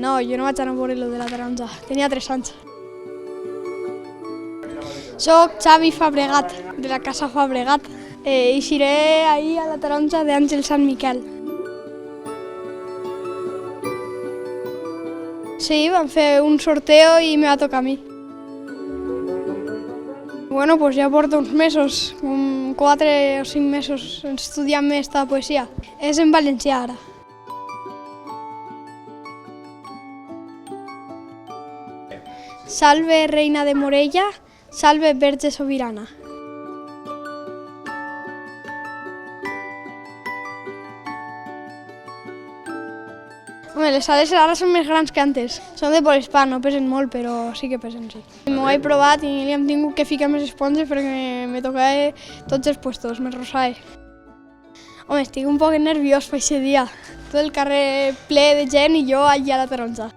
No, jo no vaig anar a veure lo de la taronja, tenia 3 anys. Soc Xavi Fabregat, de la casa Fabregat. Eixiré ahir a la taronja d'Àngel Sant Miquel. Sí, vam fer un sorteo i me va tocar a mi. Bueno, pues ja porto uns mesos, 4 o 5 mesos estudiant esta poesia. És en valencià ara. Salve, reina de Morella, salve, verge sobirana. Home, les sales ara són més grans que antes. Són de poliespan, no pesen molt, però sí que pesen, sí. M'ho he provat i li hem tingut que ficar més esponges perquè me tocava tots els puestos, més rosade. Home, estic un poc nerviós per aquest dia. Tot el carrer ple de gent i jo allà a la taronja.